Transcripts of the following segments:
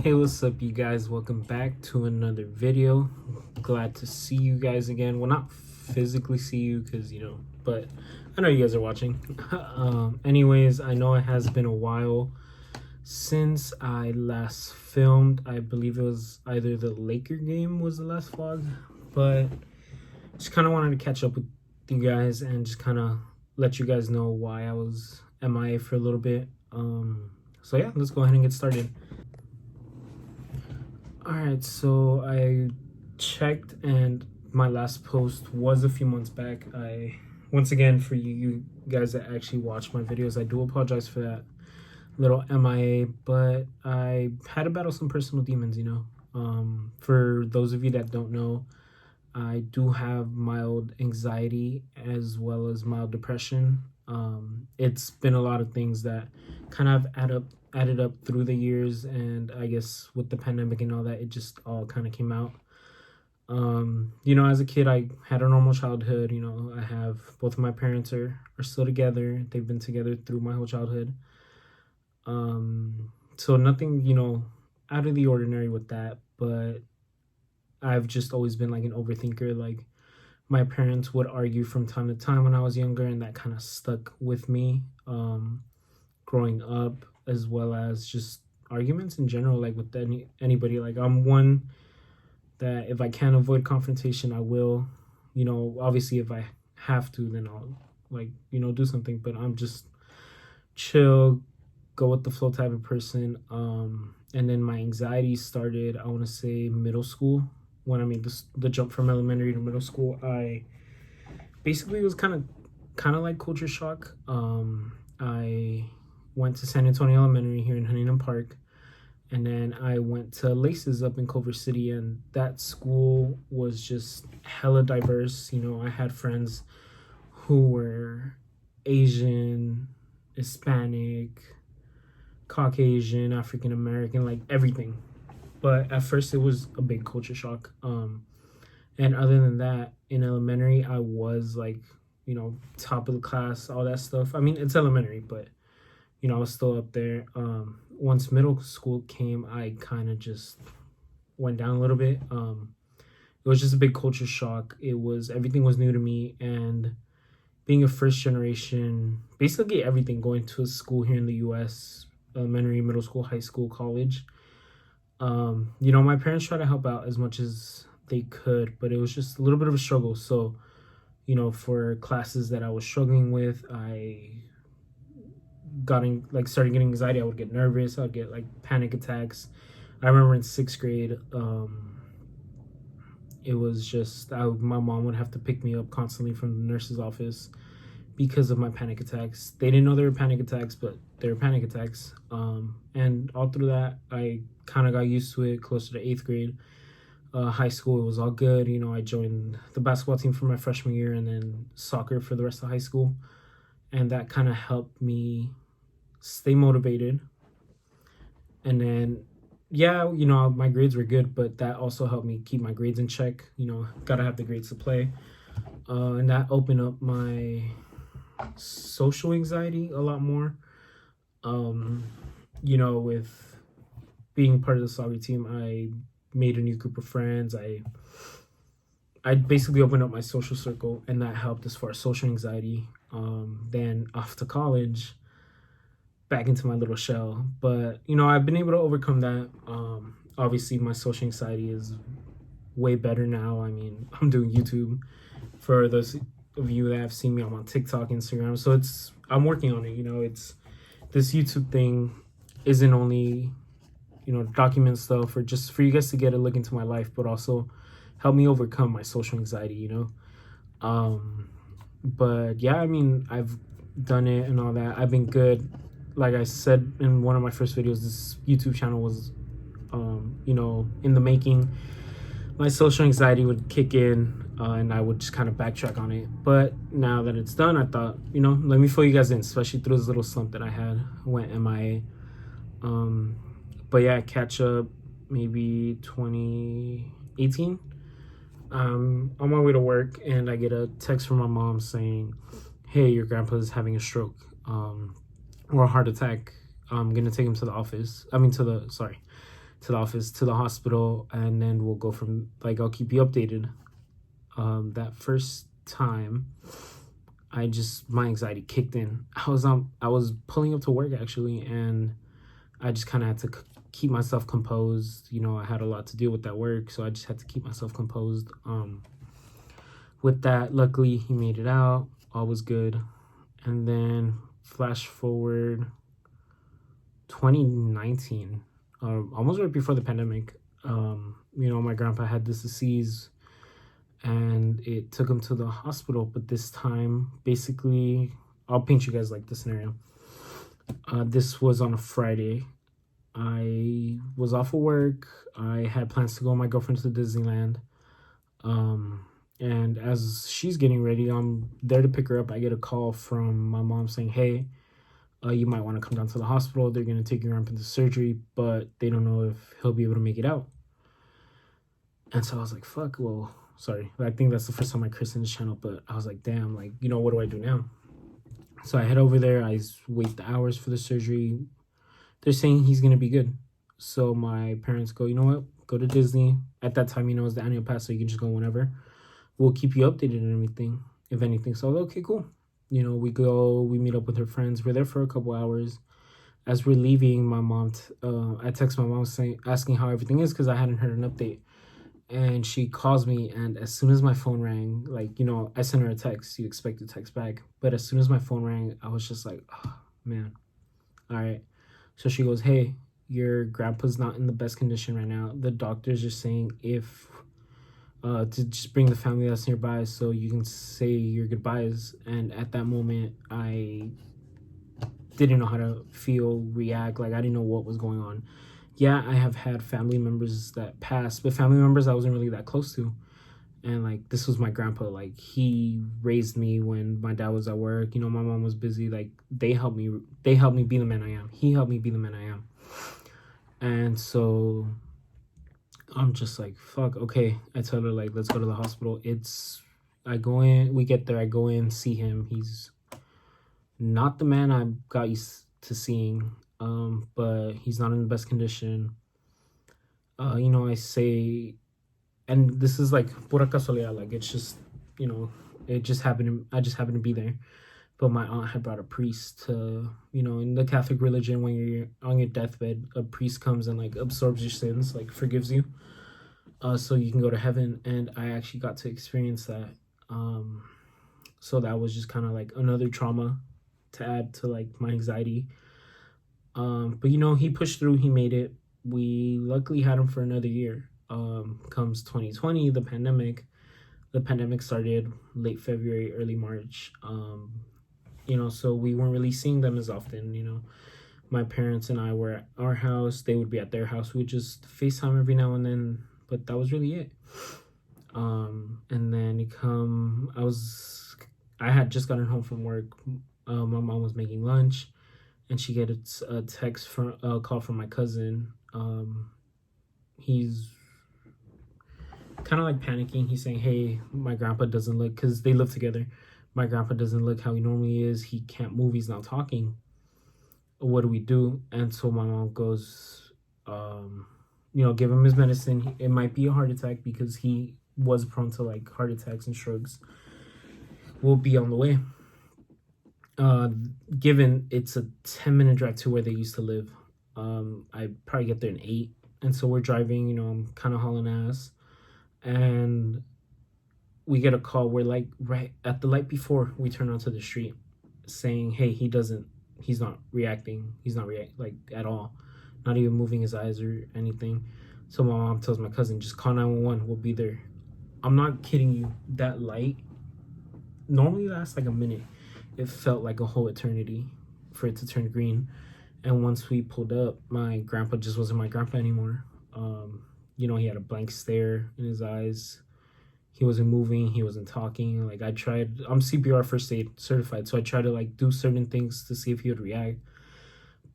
Hey, what's up, you guys? Welcome back to another video. Glad to see you guys again. Well, not physically see you because, but I know you guys are watching. Anyways, I know it has been a while since I last filmed. I believe it was either the Laker game was the last vlog, but just kind of wanted to catch up with you guys and just kind of let you guys know why I was MIA for a little bit. So yeah, let's go ahead and get started. Alright, so I checked and my last post was a few months back. Once again, for you guys that actually watch my videos, I do apologize for that little MIA, but I had to battle some personal demons, For those of you that don't know, I do have mild anxiety as well as mild depression. It's been a lot of things that kind of added up through the years, and I guess with the pandemic and all that, it just all kind of came out. As a kid, I had a normal childhood. I have both of my parents are still together. They've been together through my whole childhood. So nothing, out of the ordinary with that, but I've just always been like an overthinker. Like, my parents would argue from time to time when I was younger, and that kind of stuck with me growing up, as well as just arguments in general, like with anybody. Like, I'm one that if I can't avoid confrontation, I will. Obviously if I have to, then I'll do something, but I'm just chill, go with the flow type of person. And then my anxiety started, I want to say, middle school. When I made the jump from elementary to middle school, I basically, it was kind of like culture shock. I went to San Antonio Elementary here in Huntington Park, and then I went to Laces up in Culver City, and that school was just hella diverse. I had friends who were Asian, Hispanic, Caucasian, African American, like everything. But at first it was a big culture shock. And other than that, in elementary, I was top of the class, all that stuff. I mean, it's elementary, but I was still up there. Once middle school came, I kind of just went down a little bit. It was just a big culture shock. Everything was new to me, and being a first generation, basically everything, going to a school here in the US, elementary, middle school, high school, college. My parents tried to help out as much as they could, but it was just a little bit of a struggle. So, for classes that I was struggling with, I started getting anxiety. I would get nervous. I would get panic attacks. I remember in 6th grade, it was just, my mom would have to pick me up constantly from the nurse's office because of my panic attacks. They didn't know they were panic attacks, but they were panic attacks. And all through that, I kind of got used to it. Closer to 8th grade, high school, it was all good. I joined the basketball team for my freshman year, and then soccer for the rest of high school. And that kind of helped me stay motivated. And then, yeah, my grades were good, but that also helped me keep my grades in check. Gotta have the grades to play. And that opened up my social anxiety a lot more. With being part of the soccer team, I made a new group of friends. I basically opened up my social circle, and that helped as far as social anxiety. Then off to college, back into my little shell. But, I've been able to overcome that. Obviously, my social anxiety is way better now. I mean, I'm doing YouTube. For those of you that have seen me, I'm on TikTok, Instagram. So I'm working on it. This YouTube thing isn't only, document stuff or just for you guys to get a look into my life, but also help me overcome my social anxiety, But yeah, I mean, I've done it and all that. I've been good. Like I said in one of my first videos, this YouTube channel was, in the making. My social anxiety would kick in, and I would just kind of backtrack on it. But now that it's done, I thought, let me fill you guys in, especially through this little slump that I had. I went MIA. But yeah, catch up maybe 2018. On my way to work, and I get a text from my mom saying, hey, your grandpa's having a stroke or a heart attack. I'm gonna take him to the to the office, to the hospital, and then we'll go from, like, I'll keep you updated. That first time, my anxiety kicked in. I was pulling up to work, actually, and I just kind of had to keep myself composed. I had a lot to deal with that work, so I just had to keep myself composed. With that, luckily, he made it out. All was good. And then flash forward 2019, almost right before the pandemic. My grandpa had this disease, and it took him to the hospital. But this time, basically, I'll paint you guys like the scenario. This was on a Friday. I was off of work. I had plans to go with my girlfriend to Disneyland. And as she's getting ready, I'm there to pick her up. I get a call from my mom saying, hey, you might want to come down to the hospital. They're going to take your grandpa into surgery, but they don't know if he'll be able to make it out. And so I was like, fuck, well, sorry. I think that's the first time I cursed in this channel, but I was like, damn, like, what do I do now? So I head over there. I wait the hours for the surgery. They're saying he's going to be good. So my parents go, you know what? Go to Disney. At that time, it's the annual pass, so you can just go whenever. We'll keep you updated and everything, if anything. So I was like, okay, cool. We go, we meet up with her friends. We're there for a couple hours. As we're leaving, my mom, I text my mom asking how everything is, because I hadn't heard an update. And she calls me, and as soon as my phone rang, I sent her a text. You expect a text back. But as soon as my phone rang, I was just like, oh, man. All right. So she goes, hey, your grandpa's not in the best condition right now. The doctors are saying to just bring the family that's nearby so you can say your goodbyes. And at that moment, I didn't know how to react. Like, I didn't know what was going on. Yeah, I have had family members that passed, but family members I wasn't really that close to. And, like, this was my grandpa. Like, he raised me when my dad was at work. My mom was busy. Like, they helped me be the man I am. He helped me be the man I am. And so I'm just like, fuck, okay. I tell her, like, let's go to the hospital. I go in, we get there, I go in, see him. He's not the man I got used to seeing, but he's not in the best condition. I say, and this is like pura casualidad, like, it's just, it just happened. I just happened to be there. But my aunt had brought a priest to, in the Catholic religion, when you're on your deathbed, a priest comes and, like, absorbs your sins, like, forgives you, so you can go to heaven. And I actually got to experience that. So that was just kind of like another trauma to add to, like, my anxiety. But, he pushed through. He made it. We luckily had him for another year. Comes 2020, the pandemic. The pandemic started late February, early March. So we weren't really seeing them as often. My parents and I were at our house. They would be at their house. We would just FaceTime every now and then, but that was really it. And then I had just gotten home from work. My mom was making lunch, and she gets a call from my cousin. He's kind of like panicking. He's saying, hey, my grandpa doesn't look, because they live together. My grandpa doesn't look how he normally is. He can't move. He's not talking. What do we do? And so my mom goes, give him his medicine. It might be a heart attack, because he was prone to, like, heart attacks and strokes. We'll be on the way. Given it's a 10-minute drive to where they used to live, I probably get there in 8. And so we're driving, I'm kind of hauling ass. And we get a call. We're, like, right at the light before we turn onto the street, saying, hey, he's not reacting. He's not like, at all. Not even moving his eyes or anything. So my mom tells my cousin, just call 911. We'll be there. I'm not kidding you. That light normally lasts like a minute. It felt like a whole eternity for it to turn green. And once we pulled up, my grandpa just wasn't my grandpa anymore. He had a blank stare in his eyes. He wasn't moving. He wasn't talking. Like, I'm CPR first aid certified, so I try to, like, do certain things to see if he would react.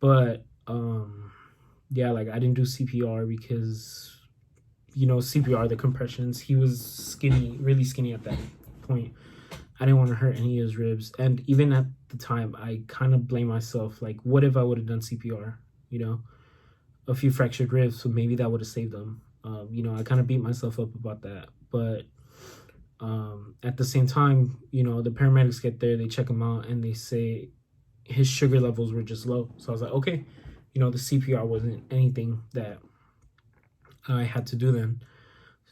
But, yeah, like, I didn't do CPR because, CPR, the compressions, he was skinny, really skinny at that point. I didn't want to hurt any of his ribs. And even at the time, I kind of blame myself. Like, what if I would have done CPR, a few fractured ribs, so maybe that would have saved him. I kind of beat myself up about that, but at the same time, the paramedics get there, they check him out, and they say his sugar levels were just low. So I was like, okay, the CPR wasn't anything that I had to do then.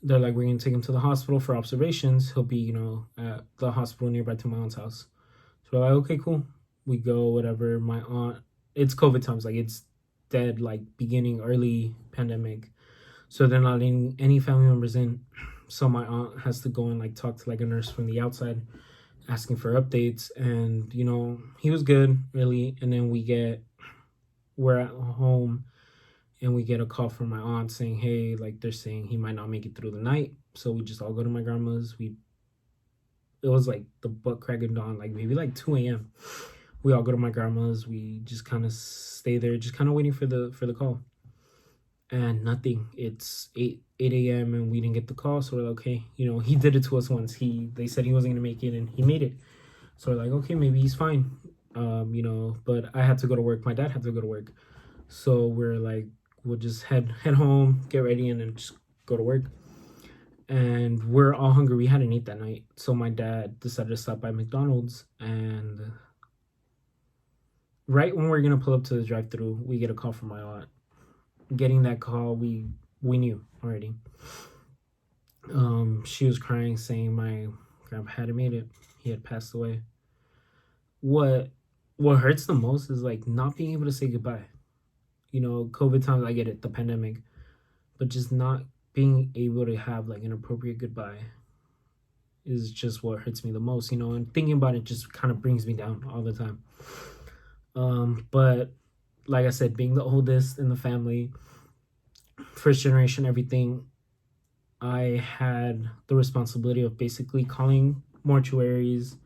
They're like, we're gonna take him to the hospital for observations. He'll be, at the hospital nearby to my aunt's house. So we're like, okay, cool. We go, whatever. My aunt, it's COVID times, like it's dead, like beginning early pandemic. So they're not letting any family members in. So my aunt has to go and like talk to like a nurse from the outside, asking for updates. And he was good, really. And then we're at home, and we get a call from my aunt saying, hey, like they're saying he might not make it through the night. So we just all go to my grandma's. It was like the butt crack of dawn, like maybe like 2 a.m. We all go to my grandma's. We just kind of stay there, just kind of waiting for the call. And nothing. It's 8 a.m. and we didn't get the call. So we're like, okay, he did it to us once. They said he wasn't gonna make it, and he made it. So we're like, okay, maybe he's fine. But I had to go to work. My dad had to go to work. So we're like, we'll just head home, get ready, and then just go to work. And we're all hungry. We hadn't eaten that night. So my dad decided to stop by McDonald's, and right when we're gonna pull up to the drive-thru, we get a call from my aunt. Getting that call, we knew already. She was crying, saying my grandpa hadn't made it. He had passed away. What hurts the most is like not being able to say goodbye. COVID times, I get it, the pandemic, but just not being able to have like an appropriate goodbye is just what hurts me the most, and thinking about it just kind of brings me down all the time. But like I said, being the oldest in the family, first generation, everything, I had the responsibility of basically calling mortuaries,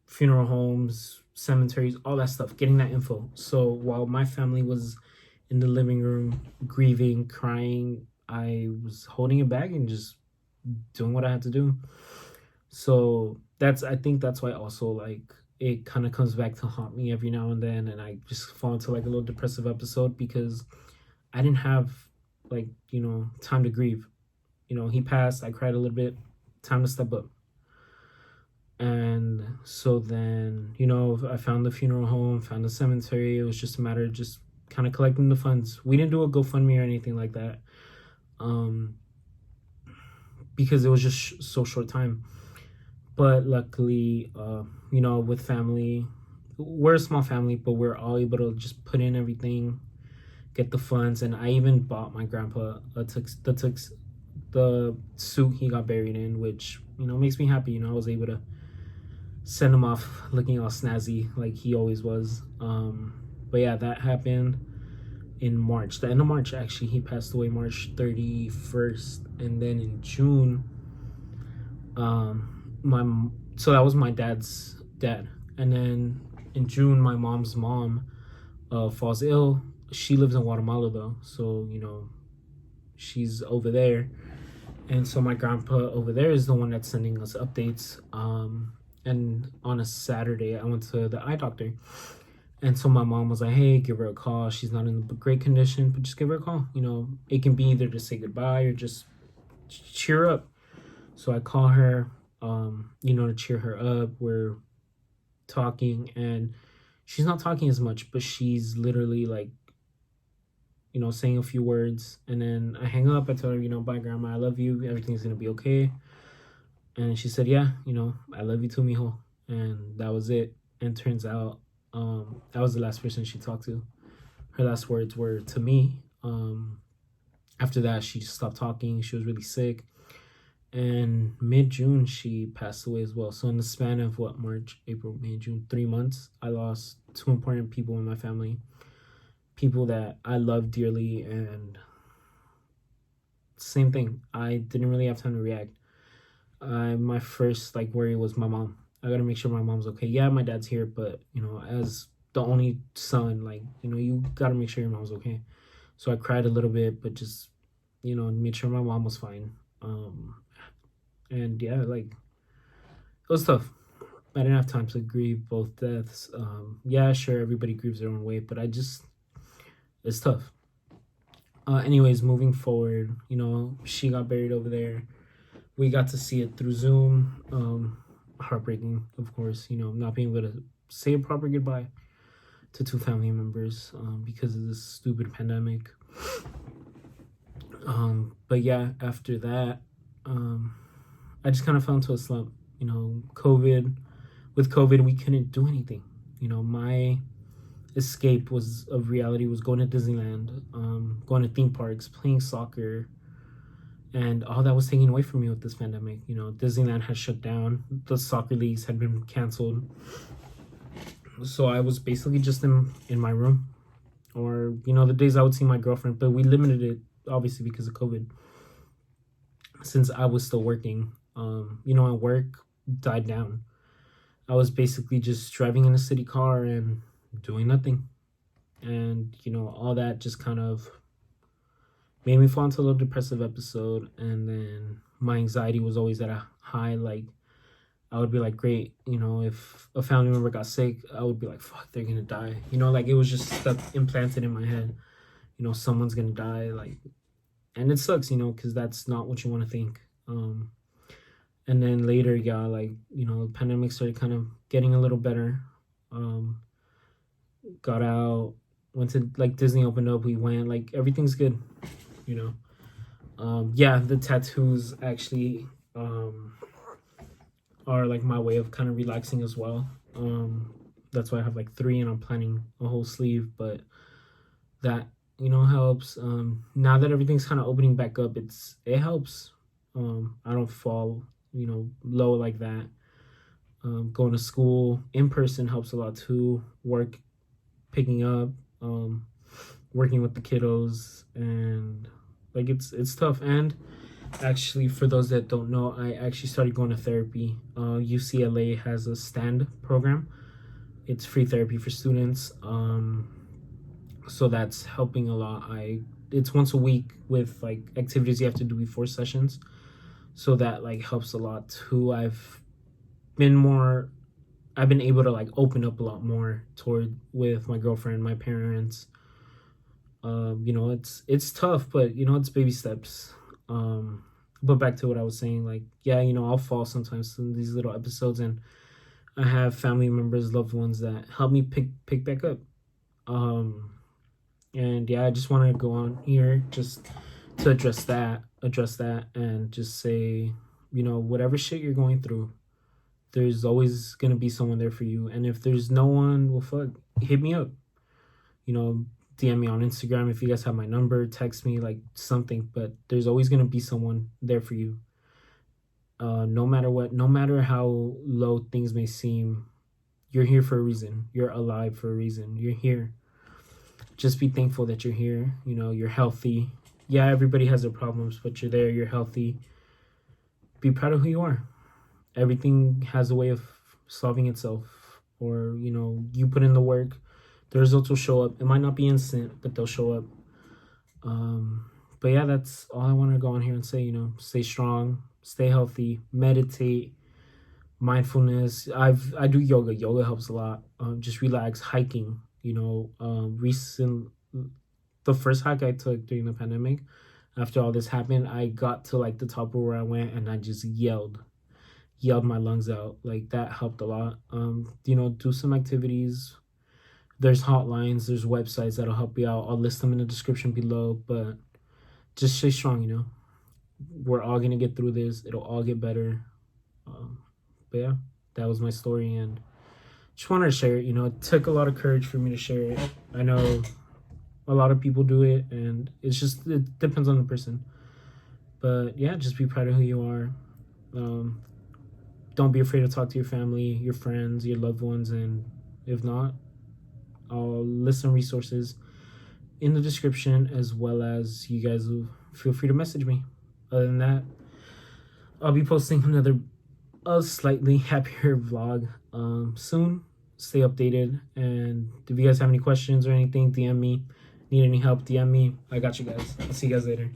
funeral homes, cemeteries, all that stuff, getting that info. So while my family was in the living room, grieving, crying, I was holding a bag and just doing what I had to do. So I think that's why also like it kind of comes back to haunt me every now and then, and I just fall into like a little depressive episode because I didn't have like, time to grieve. He passed, I cried a little bit, time to step up. And so then, I found the funeral home, found the cemetery. It was just a matter of just kind of collecting the funds. We didn't do a GoFundMe or anything like that, because it was just so short time. But luckily, with family, we're a small family, but we're all able to just put in everything, get the funds. And I even bought my grandpa the suit he got buried in, which, makes me happy. I was able to send him off looking all snazzy like he always was. But yeah, that happened in March, the end of March. Actually, he passed away March 31st. And then in June, so that was my dad's dad. And then in June, my mom's mom falls ill. She lives in Guatemala though, so she's over there. And so my grandpa over there is the one that's sending us updates. And on a Saturday, I went to the eye doctor. And so my mom was like, hey, give her a call. She's not in great condition, but just give her a call. It can be either to say goodbye or just cheer her up. So I call her, to cheer her up. We're talking, and she's not talking as much, but she's literally like, saying a few words. And then I hang up. I tell her, bye, Grandma. I love you. Everything's going to be okay. And she said, yeah, I love you too, mijo. And that was it. And turns out that was the last person she talked to. Her last words were to me. After that, she just stopped talking. She was really sick. And mid-June, she passed away as well. So in the span of March, April, May, June, 3 months, I lost 2 important people in my family. People that I love dearly. And same thing. I didn't really have time to react. My first worry was my mom. I gotta make sure my mom's okay. Yeah, my dad's here, but as the only son, you gotta make sure your mom's okay. So I cried a little bit, but just made sure my mom was fine. And yeah, it was tough. I didn't have time to grieve both deaths. Yeah, sure, everybody grieves their own way, but it it's tough. Anyways, moving forward, she got buried over there. We got to see it through Zoom. Heartbreaking, of course, not being able to say a proper goodbye to two family members because of this stupid pandemic. But yeah, after that, I just kind of fell into a slump. With COVID, we couldn't do anything. My escape of reality was going to Disneyland, going to theme parks, playing soccer, and all that was taken away from me with this pandemic. Disneyland had shut down, the soccer leagues had been canceled, so I was basically just in my room, or the days I would see my girlfriend, but we limited it obviously because of COVID, since I was still working. And work died down. I was basically just driving in a city car and doing nothing, and all that just kind of made me fall into a little depressive episode. And then my anxiety was always at a high. Like, I would be like, great, if a family member got sick, I would be like, fuck, they're gonna die. Like, it was just stuck, implanted in my head, someone's gonna die. Like, and it sucks, because that's not what you want to think. And then later, yeah, like, the pandemic started kind of getting a little better. Got out, went to, like, Disney opened up, we went, like, everything's good, Yeah, the tattoos actually are, like, my way of kind of relaxing as well. That's why I have, like, 3, and I'm planning a whole sleeve, but that, helps. Now that everything's kind of opening back up, it helps. I don't fall low like that. Going to school in person helps a lot too. Work, picking up, working with the kiddos, and like it's tough. And actually, for those that don't know, I actually started going to therapy. UCLA has a STAND program. It's free therapy for students. So that's helping a lot. It's once a week with like activities you have to do before sessions. So that like helps a lot too. I've been able to like open up a lot more with my girlfriend, my parents. It's tough, but it's baby steps. But back to what I was saying, like, yeah, I'll fall sometimes in these little episodes, and I have family members, loved ones that help me pick back up. And yeah, I just want to go on here just to address that and just say, whatever shit you're going through, there's always going to be someone there for you. And if there's no one, well, fuck, hit me up, DM me on Instagram if you guys have my number, text me, like something, but there's always going to be someone there for you. No matter what, no matter how low things may seem, you're here for a reason. You're alive for a reason. You're here. Just be thankful that you're here. You're healthy. Yeah, everybody has their problems, but you're there, you're healthy. Be proud of who you are. Everything has a way of solving itself. Or, you put in the work, the results will show up. It might not be instant, but they'll show up. But yeah, that's all I want to go on here and say, stay strong, stay healthy, meditate, mindfulness. I do yoga. Yoga helps a lot. Just relax, hiking, the first hike I took during the pandemic, after all this happened, I got to like the top of where I went, and I just yelled my lungs out. Like, that helped a lot. Do some activities. There's hotlines, there's websites that'll help you out. I'll list them in the description below, but just stay strong, We're all gonna get through this. It'll all get better. But yeah, that was my story, and just wanted to share it. It took a lot of courage for me to share it. I know a lot of people do it, and it depends on the person. But yeah, just be proud of who you are. Don't be afraid to talk to your family, your friends, your loved ones, and if not, I'll list some resources in the description, as well as you guys will feel free to message me. Other than that, I'll be posting a slightly happier vlog soon. Stay updated, and if you guys have any questions or anything, DM me. Need any help, DM me. I got you guys. I'll see you guys later.